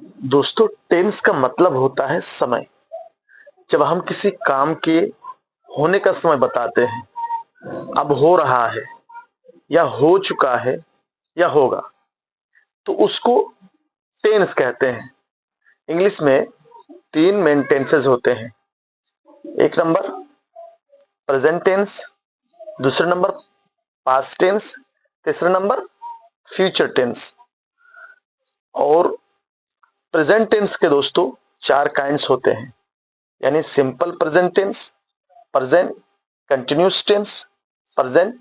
दोस्तों, टेंस का मतलब होता है समय। जब हम किसी काम के होने का समय बताते हैं, अब हो रहा है या हो चुका है या होगा, तो उसको टेंस कहते हैं। इंग्लिश में 3 मेन टेंसेस होते हैं। एक नंबर प्रेजेंट टेंस, दूसरा नंबर पास्ट टेंस, तीसरा नंबर फ्यूचर टेंस। और प्रेजेंट टेंस के दोस्तों 4 काइंड्स होते हैं, यानी simple present tense, present continuous tense, present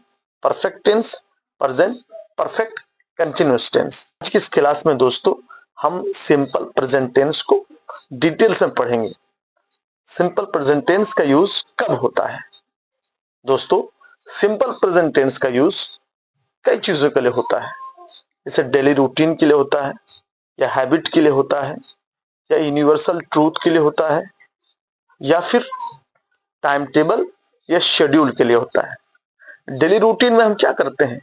perfect tense, present perfect continuous tense. आज की इस क्लास में दोस्तों हम सिंपल प्रेजेंट टेंस को डिटेल से पढ़ेंगे। सिंपल प्रेजेंट टेंस का यूज कब होता है? दोस्तों, सिंपल प्रेजेंट टेंस का यूज कई चीजों के लिए होता है। जैसे डेली रूटीन के लिए होता है, या हैबिट के लिए होता है, या यूनिवर्सल ट्रूथ के लिए होता है, या फिर टाइम टेबल या शेड्यूल के लिए होता है। डेली रूटीन में हम क्या करते हैं?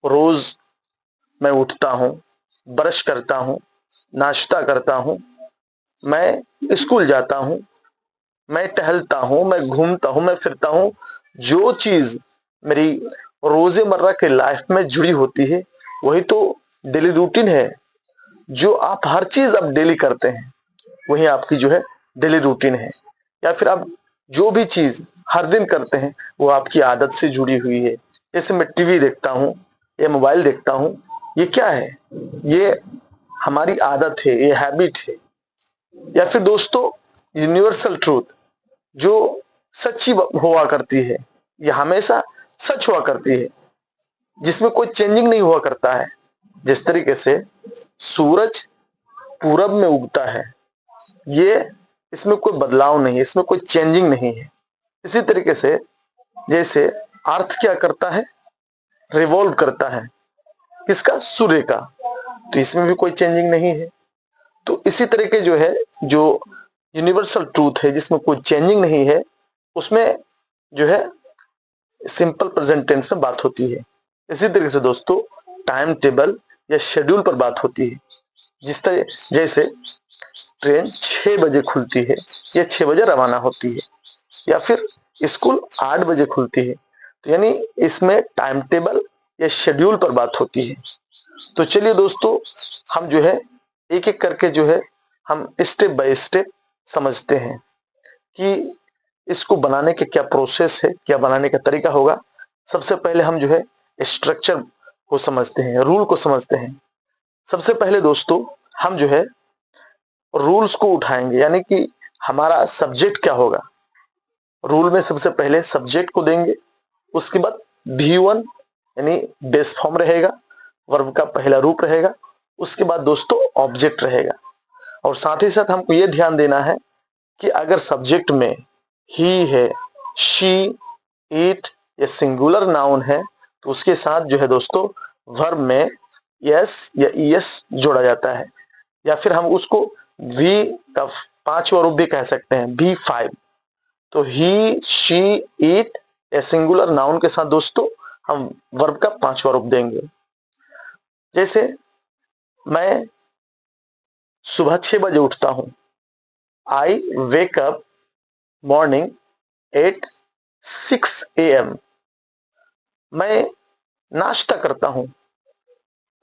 रोज मैं उठता हूं, ब्रश करता हूं, नाश्ता करता हूं, मैं स्कूल जाता हूं, मैं टहलता हूं, मैं घूमता हूं, मैं फिरता हूं। जो चीज मेरी रोजमर्रा के लाइफ में जुड़ी होती है वही तो डेली रूटीन है। जो आप हर चीज अब डेली करते हैं वही आपकी जो है डेली रूटीन है। या फिर आप जो भी चीज हर दिन करते हैं वो आपकी आदत से जुड़ी हुई है। जैसे मैं टीवी देखता हूँ या मोबाइल देखता हूँ, ये क्या है? ये हमारी आदत है, ये हैबिट है। या फिर दोस्तों यूनिवर्सल ट्रूथ, जो सच्ची हुआ करती है, ये हमेशा सच हुआ करती है, जिसमें कोई चेंजिंग नहीं हुआ करता है। जिस तरीके से सूरज पूरब में उगता है, ये इसमें कोई बदलाव नहीं है, इसमें कोई चेंजिंग नहीं है। इसी तरीके से जैसे अर्थ क्या करता है? रिवॉल्व करता है। किसका? सूर्य का। तो इसमें भी कोई चेंजिंग नहीं है। तो इसी तरीके जो है, जो यूनिवर्सल ट्रूथ है जिसमें कोई चेंजिंग नहीं है, उसमें जो है सिंपल प्रेजेंट टेंस में बात होती है। इसी तरीके से दोस्तों टाइम टेबल या शेड्यूल पर बात होती है। जिस तरह जैसे ट्रेन 6 बजे खुलती है या 6 बजे रवाना होती है, या फिर स्कूल 8 बजे खुलती है। तो यानी इसमें टाइम टेबल या शेड्यूल पर बात होती है। तो चलिए दोस्तों, हम जो है एक एक करके जो है हम स्टेप बाय स्टेप समझते हैं कि इसको बनाने के क्या प्रोसेस है, क्या बनाने का तरीका होगा। सबसे पहले हम जो है स्ट्रक्चर को समझते हैं, रूल को समझते हैं। सबसे पहले दोस्तों हम जो है रूल्स को उठाएंगे, यानी कि हमारा सब्जेक्ट क्या होगा। रूल में सबसे पहले सब्जेक्ट को देंगे, उसके बाद V1 यानी बेस फॉर्म रहेगा, वर्ब का पहला रूप रहेगा। उसके बाद दोस्तों ऑब्जेक्ट रहेगा। और साथ ही साथ हमको यह ध्यान देना है कि अगर सब्जेक्ट में ही है, शी, इट या सिंगुलर नाउन है, तो उसके साथ जो है दोस्तों वर्ब में यस या ईएस जोड़ा जाता है। या फिर हम उसको वी का 5वां रूप भी कह सकते हैं, V5। तो ही, शी, इट या सिंगुलर नाउन के साथ दोस्तों हम वर्ब का 5वां रूप देंगे। जैसे मैं सुबह 6 बजे उठता हूं, I wake up morning at 6 AM। मैं नाश्ता करता हूं,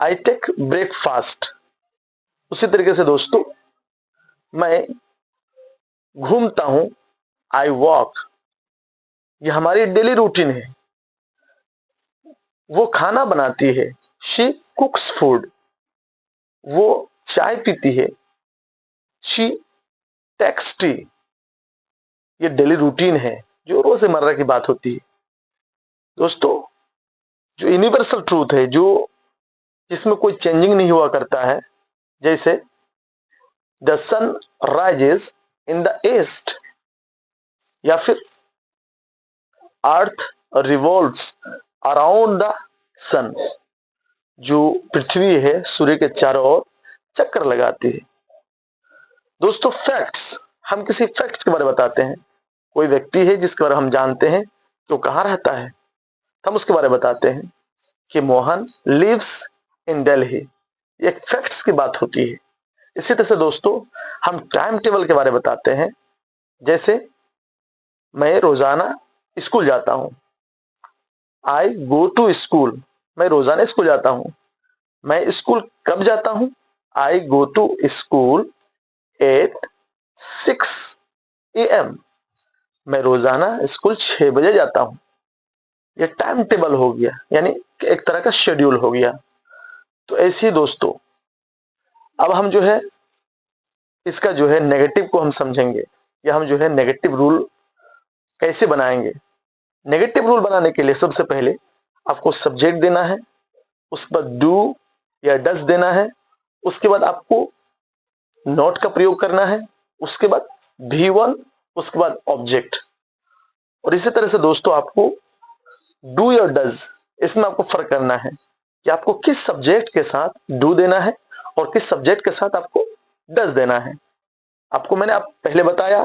आई टेक ब्रेकफास्ट। उसी तरीके से दोस्तों मैं घूमता हूं, आई वॉक। ये हमारी डेली रूटीन है। वो खाना बनाती है, शी कुक्स फूड। वो चाय पीती है, शी टेक्स टी। ये डेली रूटीन है जो रोजमर्रा की बात होती है। दोस्तों जो यूनिवर्सल ट्रूथ है, जो जिसमें कोई चेंजिंग नहीं हुआ करता है, जैसे the sun rises in the east, या फिर earth revolves around the sun. जो पृथ्वी है सूर्य के चारों ओर चक्कर लगाती है। दोस्तों फैक्ट्स, हम किसी फैक्ट्स के बारे में बताते हैं। कोई व्यक्ति है जिसके बारे में हम जानते हैं कि वो कहाँ रहता है, हम उसके बारे में बताते हैं कि मोहन लिव्स इन दिल्ली। एक फैक्ट्स की बात होती है। इसी तरह से दोस्तों हम टाइम टेबल के बारे में बताते हैं। जैसे मैं रोजाना स्कूल जाता हूं, आई गो टू स्कूल, मैं रोजाना स्कूल जाता हूं। मैं स्कूल कब जाता हूं, I go to school at 6 AM, मैं रोजाना स्कूल 6 बजे जाता हूं। ये टाइम टेबल हो गया, यानी एक तरह का शेड्यूल हो गया। तो ऐसे ही दोस्तों अब हम जो है इसका जो है नेगेटिव को हम समझेंगे, या हम जो है नेगेटिव रूल कैसे बनाएंगे। नेगेटिव रूल बनाने के लिए सबसे पहले आपको सब्जेक्ट देना है, उसके बाद डू या डस देना है, उसके बाद आपको नॉट का प्रयोग करना है, उसके बाद V1, उसके बाद ऑब्जेक्ट। और इसी तरह से दोस्तों आपको डू या डज, इसमें आपको फर्क करना है कि आपको किस सब्जेक्ट के साथ डू देना है और किस सब्जेक्ट के साथ आपको डज देना है। आपको मैंने आप पहले बताया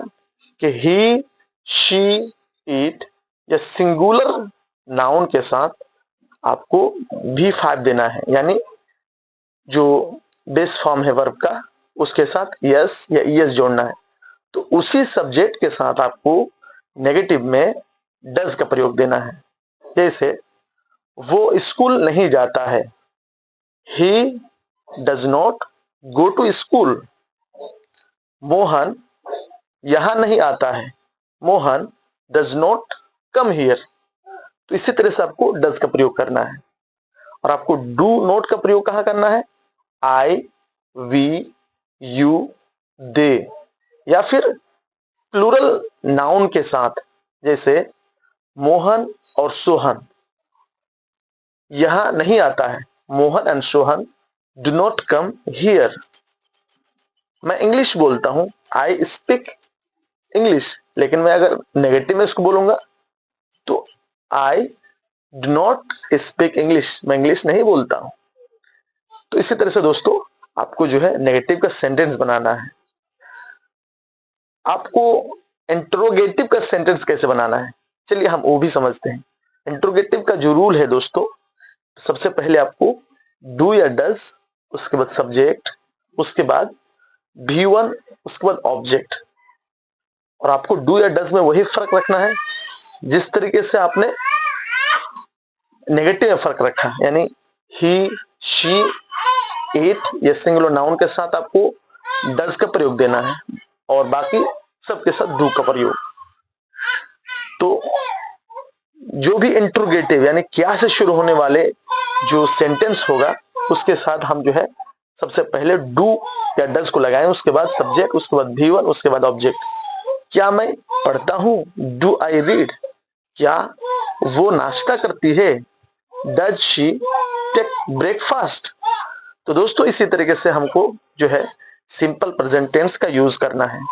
कि ही, शी, इट या सिंगुलर नाउन के साथ आपको V5 देना है, यानी जो बेस फॉर्म है वर्ब का उसके साथ यस या ईएस जोड़ना है। तो उसी सब्जेक्ट के साथ आपको नेगेटिव में डज का प्रयोग देना है। जैसे वो स्कूल नहीं जाता है, he does not go to school. Mohan यहां नहीं आता है, Mohan does not come here. तो इसी तरह से आपको डज का प्रयोग करना है। और आपको डू नॉट का प्रयोग कहां करना है, आई, वी, यू, दे, या फिर प्लूरल नाउन के साथ। जैसे मोहन और सोहन यहां नहीं आता है, Mohan and Sohan do not come here. मैं इंग्लिश बोलता हूं, आई स्पीक इंग्लिश, लेकिन मैं अगर नेगेटिव में इसको बोलूंगा तो I do not speak English, मैं इंग्लिश नहीं बोलता हूं। तो इसी तरह से दोस्तों आपको जो है नेगेटिव का सेंटेंस बनाना है। आपको इंट्रोगेटिव का सेंटेंस कैसे बनाना है, चलिए हम वो भी समझते हैं। इंट्रोगेटिव का जो रूल है दोस्तों, सबसे पहले आपको डू या डज, उसके बाद सब्जेक्ट, उसके बाद V1, उसके बाद ऑब्जेक्ट। और आपको डू या डज में वही फर्क रखना है जिस तरीके से आपने नेगेटिव में फर्क रखा, यानी ही, शी, इट ये सिंगुलर नाउन के साथ आपको डज का प्रयोग देना है और बाकी सबके साथ डू का प्रयोग। तो जो भी इंट्रोगेटिव यानी क्या से शुरू होने वाले जो सेंटेंस होगा उसके साथ हम जो है सबसे पहले डू या डज को लगाएं, उसके बाद सब्जेक्ट, उसके बाद V1, उसके बाद ऑब्जेक्ट। क्या मैं पढ़ता हूं, डू आई रीड। क्या वो नाश्ता करती है, डज शी टेक ब्रेकफास्ट। तो दोस्तों इसी तरीके से हमको जो है सिंपल प्रेजेंट टेंस का यूज करना है।